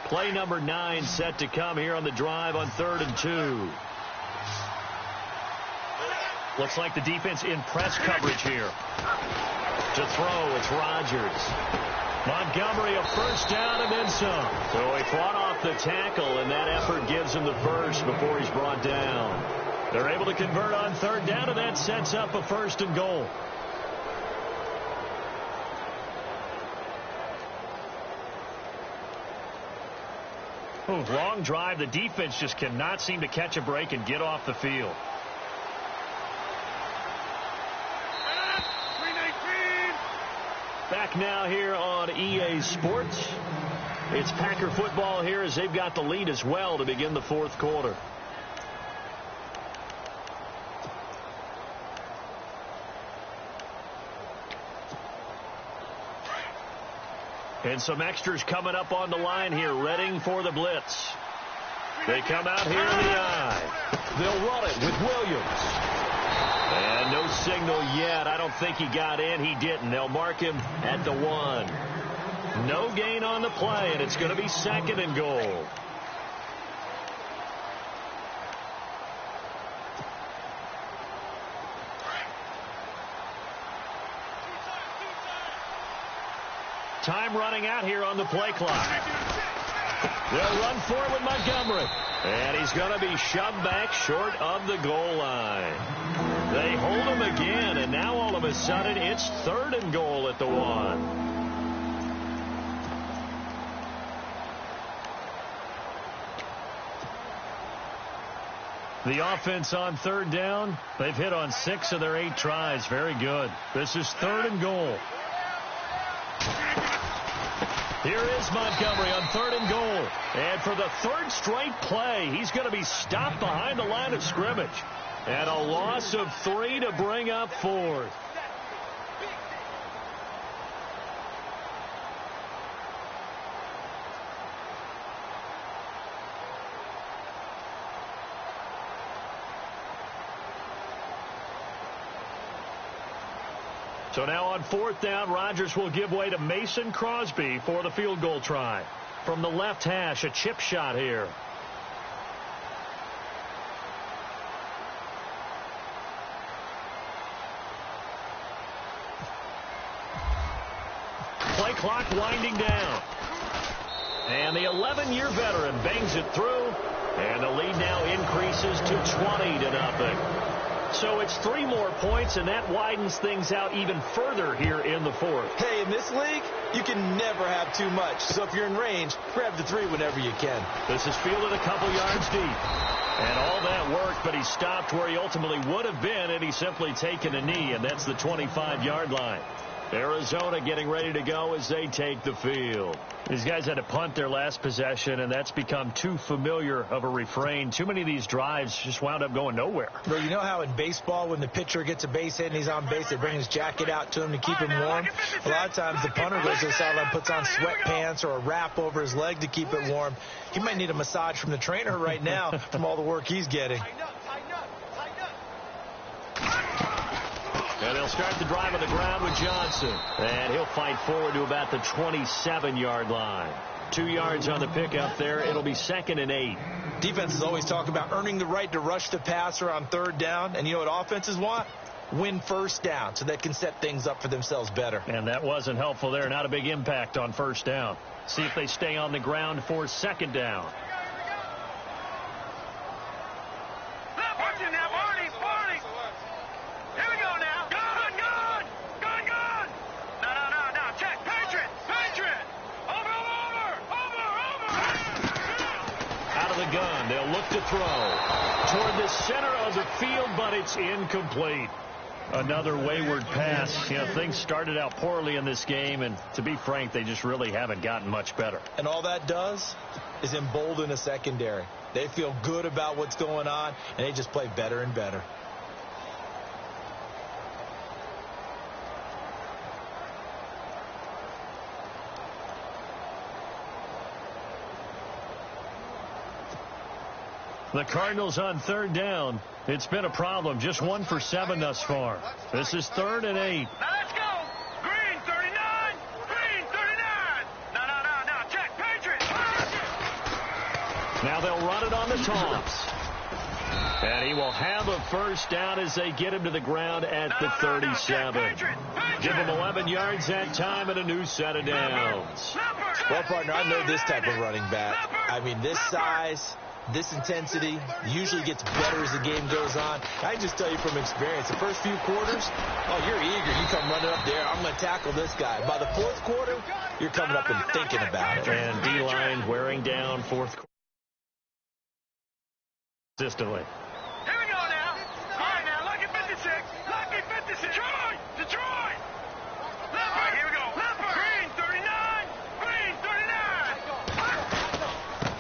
[SPEAKER 2] Play number 9 set to come here on the drive on 3rd and 2. Looks like the defense in press coverage here. To throw, it's Rodgers. Montgomery a first down and then some. So he fought off the tackle, and that effort gives him the first before he's brought down. They're able to convert on 3rd down, and that sets up a 1st and goal. Long drive. The defense just cannot seem to catch a break and get off the field.
[SPEAKER 4] 319.
[SPEAKER 2] Back now here on EA Sports. It's Packer football here as they've got the lead as well to begin the 4th quarter. And some extras coming up on the line here, readying for the blitz. They come out here in the eye. They'll run it with Williams. And no signal yet. I don't think he got in. He didn't. They'll mark him at the 1. No gain on the play, and it's going to be 2nd and goal. Time running out here on the play clock. They'll run for it with Montgomery. And he's going to be shoved back short of the goal line. They hold him again, and now all of a sudden it's 3rd and goal at the 1. The offense on 3rd down, they've hit on 6 of their 8 tries. Very good. This is 3rd and goal. Here is Montgomery on 3rd and goal. And for the 3rd straight play, he's going to be stopped behind the line of scrimmage. And a loss of 3 to bring up 4th. So now on 4th down, Rodgers will give way to Mason Crosby for the field goal try. From the left hash, a chip shot here. Play clock winding down. And the 11-year veteran bangs it through. And the lead now increases to 20-0. So it's 3 more points, and that widens things out even further here in the 4th.
[SPEAKER 3] Hey, in this league, you can never have too much. So if you're in range, grab the 3 whenever you can.
[SPEAKER 2] This is fielded a couple yards deep. And all that worked, but he stopped where he ultimately would have been, and he's simply taken a knee, and that's the 25-yard line. Arizona getting ready to go as they take the field. These guys had to punt their last possession, and that's become too familiar of a refrain. Too many of these drives just wound up going nowhere.
[SPEAKER 3] Well, you know how in baseball when the pitcher gets a base hit and he's on base, they bring his jacket out to him to keep him warm? A lot of times the punter goes to the sideline, puts on sweatpants or a wrap over his leg to keep it warm. He might need a massage from the trainer right now from all the work he's getting.
[SPEAKER 2] And they'll start the drive on the ground with Johnson. And he'll fight forward to about the 27-yard line. 2 yards on the pickup there. It'll be 2nd and 8.
[SPEAKER 3] Defenses always talk about earning the right to rush the passer on 3rd down. And you know what offenses want? Win 1st down so they can set things up for themselves better.
[SPEAKER 2] And that wasn't helpful there. Not a big impact on 1st down. See if they stay on the ground for 2nd down. Gun. They'll look to throw toward the center of the field, but it's incomplete. Another wayward pass. You know, things started out poorly in this game, and to be frank, they just really haven't gotten much better.
[SPEAKER 3] And all that does is embolden a secondary. They feel good about what's going on, and they just play better and better.
[SPEAKER 2] The Cardinals on 3rd down. It's been a problem. Just 1 for 7 thus far. This is 3rd and 8.
[SPEAKER 4] Now let's go. Green 39. Green 39. No. Check. Patriots.
[SPEAKER 2] Now they'll run it on the toss. And he will have a 1st down as they get him to the ground at the 37. Give him 11 yards that time and a new set of downs.
[SPEAKER 3] Well, partner, I know this type of running back. I mean, this size, this intensity usually gets better as the game goes on. I can just tell you from experience, the first few quarters, oh, you're eager. You come running up there. I'm going to tackle this guy. By the 4th quarter, you're coming up and thinking about it.
[SPEAKER 2] And D-line wearing down 4th quarter consistently.
[SPEAKER 4] Here we go now. All right, now, lucky 56. Lucky 56. Detroit. All right, here we go. Green 39. Green 39.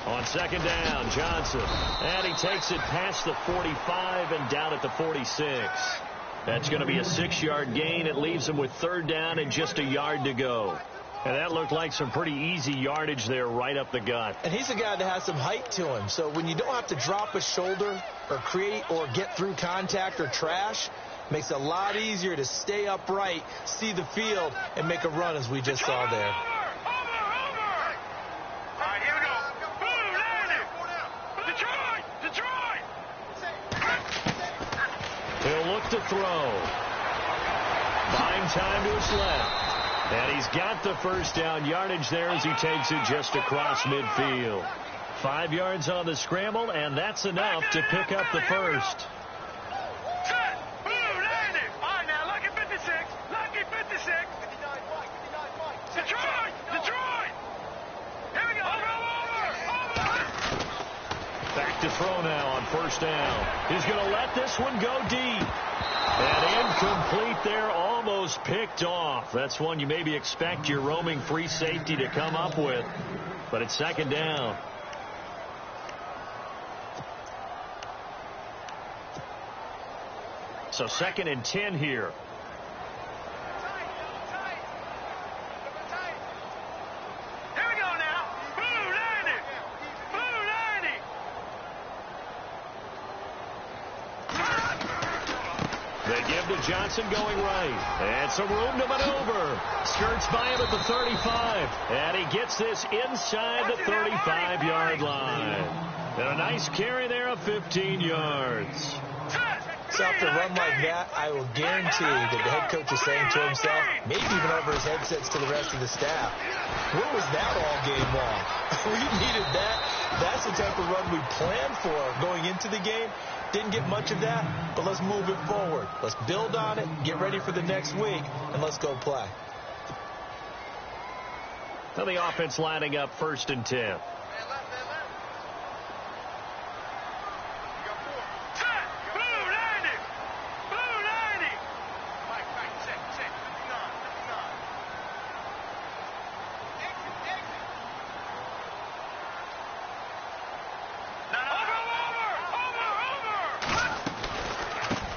[SPEAKER 2] On 2nd down, Johnson. And he takes it past the 45 and down at the 46. That's going to be a 6-yard gain. It leaves him with 3rd down and just a yard to go. And that looked like some pretty easy yardage there right up the gut.
[SPEAKER 3] And he's a guy that has some height to him. So when you don't have to drop a shoulder or create or get through contact or trash, makes it a lot easier to stay upright, see the field, and make a run as we just saw there.
[SPEAKER 4] Over. All right, here we go. Boom, Detroit.
[SPEAKER 2] He'll look to throw. Buying time to his left. And he's got the 1st down yardage there as he takes it just across midfield. 5 yards on the scramble, and that's enough to pick up the 1st.
[SPEAKER 4] Set. Boom, landed. All right, now, lucky 56. Lucky 56. Detroit. Here we go. Over.
[SPEAKER 2] Back to throw now on 1st down. He's going to let this one go deep. And incomplete there, almost picked off. That's one you maybe expect your roaming free safety to come up with. But it's 2nd down. So 2nd and 10 here.
[SPEAKER 4] Here we go now. Boom, landed.
[SPEAKER 2] They They give to Johnson going right. And some room to maneuver. Skirts by him at the 35. And he gets this inside the 35-yard line. And a nice carry there of 15 yards.
[SPEAKER 5] So after a run like that, I will guarantee that the head coach is saying to himself, maybe even over his headsets to the rest of the staff, where was that all game long? We needed that. That's the type of run we planned for going into the game. Didn't get much of that, but let's move it forward. Let's build on it, get ready for the next week, and let's go play.
[SPEAKER 2] So the offense lining up 1st and 10.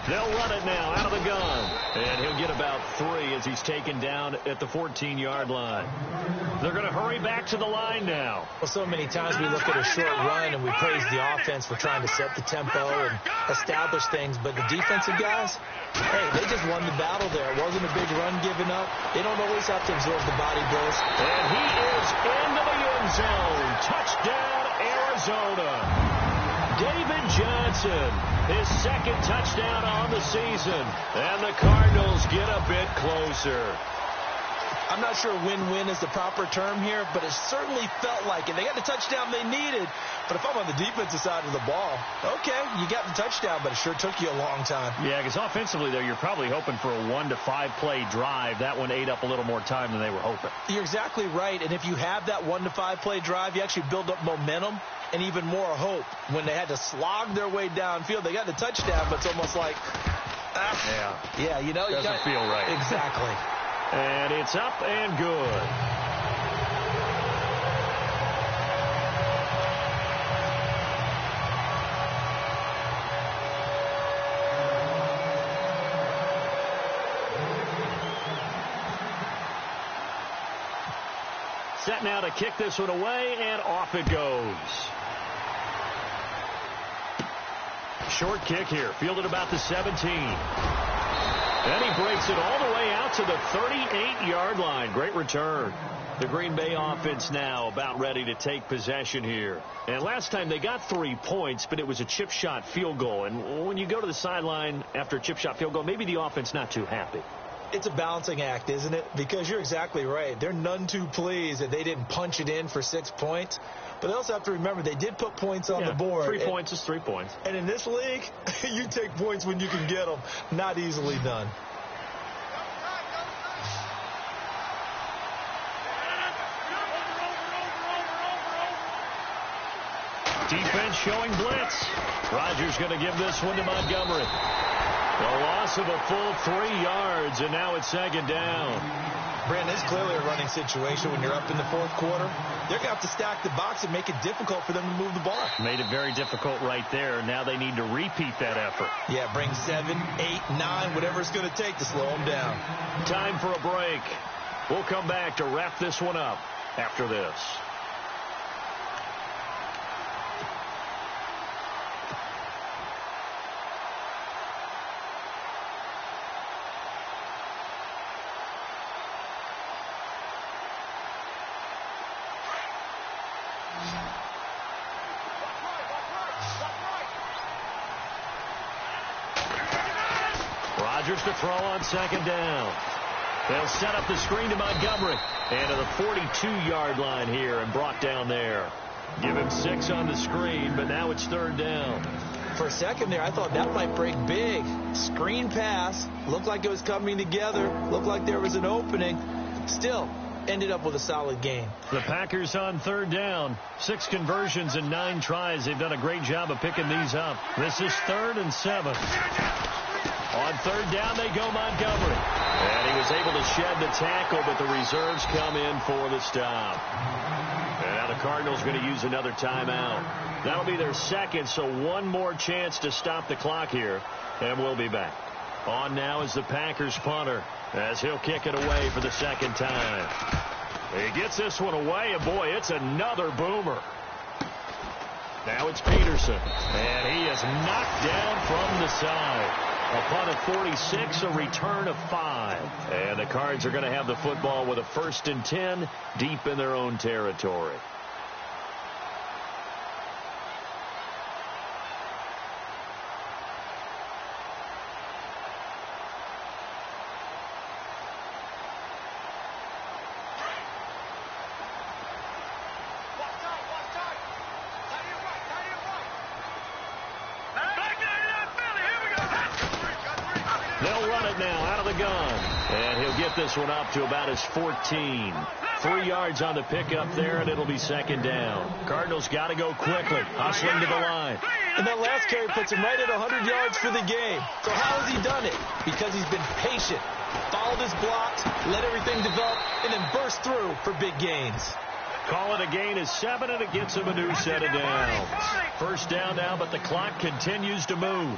[SPEAKER 2] They'll run it now out of the gun. And he'll get about 3 as he's taken down at the 14-yard line. They're going to hurry back to the line now.
[SPEAKER 5] Well, so many times we look at a short run and we praise the offense for trying to set the tempo and establish things. But the defensive guys, hey, they just won the battle there. It wasn't a big run given up. They don't always have to absorb the body blows.
[SPEAKER 2] And he is into the end zone. Touchdown, Arizona. David Johnson, his 2nd touchdown on the season. And the Cardinals get a bit closer.
[SPEAKER 5] I'm not sure win-win is the proper term here, but it certainly felt like it. They got the touchdown they needed, but if I'm on the defensive side of the ball, okay, you got the touchdown, but it sure took you a long time.
[SPEAKER 2] Yeah, because offensively, though, you're probably hoping for a 1 to 5 play drive. That one ate up a little more time than they were hoping.
[SPEAKER 5] You're exactly right, and if you have that 1 to 5 play drive, you actually build up momentum and even more hope. When they had to slog their way downfield, they got the touchdown, but it's almost like, yeah, you know,
[SPEAKER 2] doesn't feel right.
[SPEAKER 5] Exactly.
[SPEAKER 2] And it's up and good. Set now to kick this one away, and off it goes. Short kick here, fielded about the 17. And he breaks it all the way out to the 38-yard line. Great return. The Green Bay offense now about ready to take possession here. And last time they got 3 points, but it was a chip shot field goal. And when you go to the sideline after a chip shot field goal, maybe the offense not too happy.
[SPEAKER 5] It's a balancing act, isn't it? Because you're exactly right. They're none too pleased that they didn't punch it in for 6 points. But they also have to remember they did put points on the board.
[SPEAKER 2] 3 points is 3 points.
[SPEAKER 5] And in this league, you take points when you can get them. Not easily done.
[SPEAKER 2] Defense showing blitz. Rodgers going to give this one to Montgomery. A loss of a full 3 yards, and now it's 2nd down.
[SPEAKER 5] Brandon, it's clearly a running situation when you're up in the 4th quarter. They're going to have to stack the box and make it difficult for them to move the ball.
[SPEAKER 2] Made it very difficult right there. Now they need to repeat that effort.
[SPEAKER 5] Yeah, bring 7, 8, 9, whatever it's going to take to slow them down.
[SPEAKER 2] Time for a break. We'll come back to wrap this one up after this. Rodgers to throw on 2nd down. They'll set up the screen to Montgomery. And to the 42-yard line here and brought down there. Give him 6 on the screen, but now it's 3rd down.
[SPEAKER 5] For a second there, I thought that might break big. Screen pass. Looked like it was coming together. Looked like there was an opening. Still, ended up with a solid game.
[SPEAKER 2] The Packers on 3rd down. 6 conversions and 9 tries. They've done a great job of picking these up. This is 3rd and 7. On 3rd down, they go Montgomery. And he was able to shed the tackle, but the reserves come in for the stop. And now the Cardinals going to use another timeout. That'll be their 2nd, so 1 more chance to stop the clock here. And we'll be back. On now is the Packers punter, as he'll kick it away for the 2nd time. He gets this one away, and boy, it's another boomer. Now it's Peterson, and he is knocked down from the side. A punt of 46, a return of 5. And the Cards are going to have the football with a 1st and 10 deep in their own territory. They'll run it now out of the gun. And he'll get this one up to about his 14. 3 yards on the pickup there, and it'll be 2nd down. Cardinals got to go quickly, hustling to the line.
[SPEAKER 3] And that last carry puts him right at 100 yards for the game. So how has he done it? Because he's been patient, followed his blocks, let everything develop, and then burst through for big gains.
[SPEAKER 2] Call it a gain of 7, and it gets him a new set of downs. 1st down now, but the clock continues to move.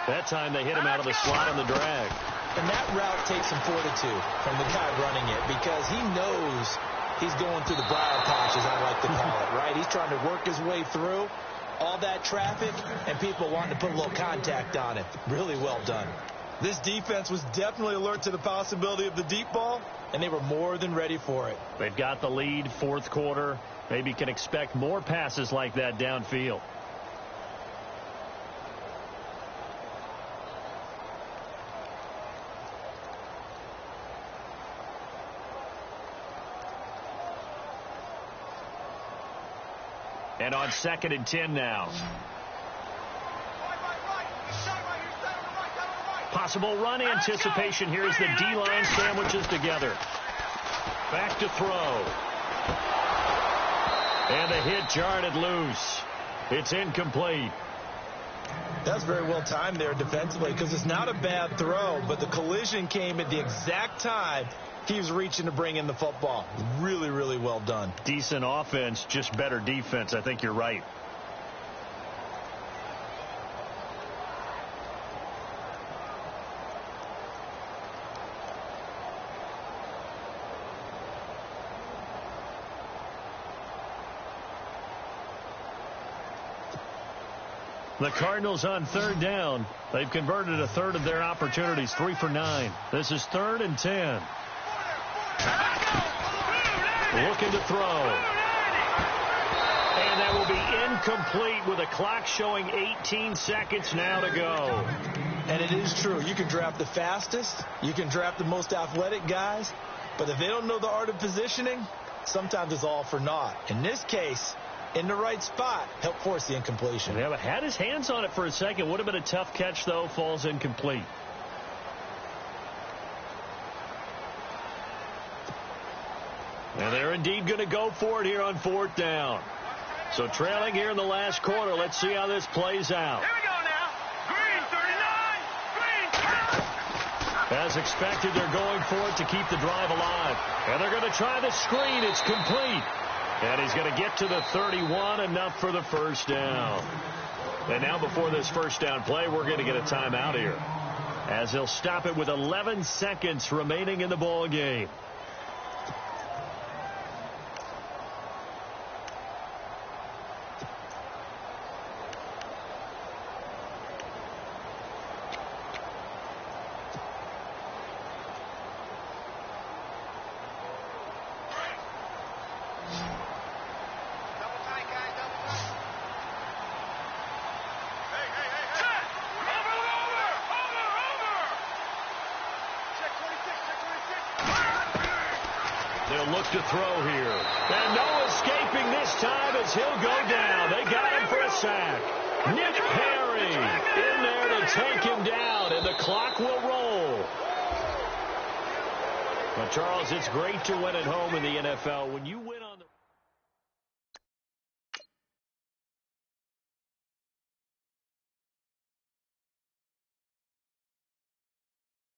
[SPEAKER 2] That time they hit him out of the slot on the drag.
[SPEAKER 3] And that route takes some fortitude from the guy running it because he knows he's going through the briar patch, as I like to call it, right? He's trying to work his way through all that traffic and people wanting to put a little contact on it. Really well done. This defense was definitely alert to the possibility of the deep ball, and they were more than ready for it.
[SPEAKER 2] They've got the lead, 4th quarter. Maybe can expect more passes like that downfield. And on 2nd and 10 now. Possible run anticipation here as the D-line sandwiches together. Back to throw. And the hit jarred it loose. It's incomplete.
[SPEAKER 3] That's very well timed there defensively because it's not a bad throw, but the collision came at the exact time he was reaching to bring in the football. Really, really well done.
[SPEAKER 2] Decent offense, just better defense. I think you're right. The Cardinals on 3rd down. They've converted a 1/3 of their opportunities, 3 for 9. This is 3rd and 10. Looking to throw. And that will be incomplete with a clock showing 18 seconds now to go.
[SPEAKER 3] And it is true. You can draft the fastest. You can draft the most athletic guys. But if they don't know the art of positioning, sometimes it's all for naught. In this case, in the right spot, helped force the incompletion.
[SPEAKER 2] Yeah, but had his hands on it for a second. Would have been a tough catch, though. Falls incomplete. And they're indeed going to go for it here on 4th down. So trailing here in the last quarter. Let's see how this plays out.
[SPEAKER 4] Here we go now. Green, 39. Green.
[SPEAKER 2] As expected, they're going for it to keep the drive alive. And they're going to try the screen. It's complete. And he's going to get to the 31, enough for the 1st down. And now before this 1st down play, we're going to get a timeout here, as they'll stop it with 11 seconds remaining in the ball game. They'll look to throw here. And no escaping this time as he'll go down. They got him for a sack. Nick Perry in there to take him down, and the clock will roll. But, Charles, it's great to win at home in the NFL. When you win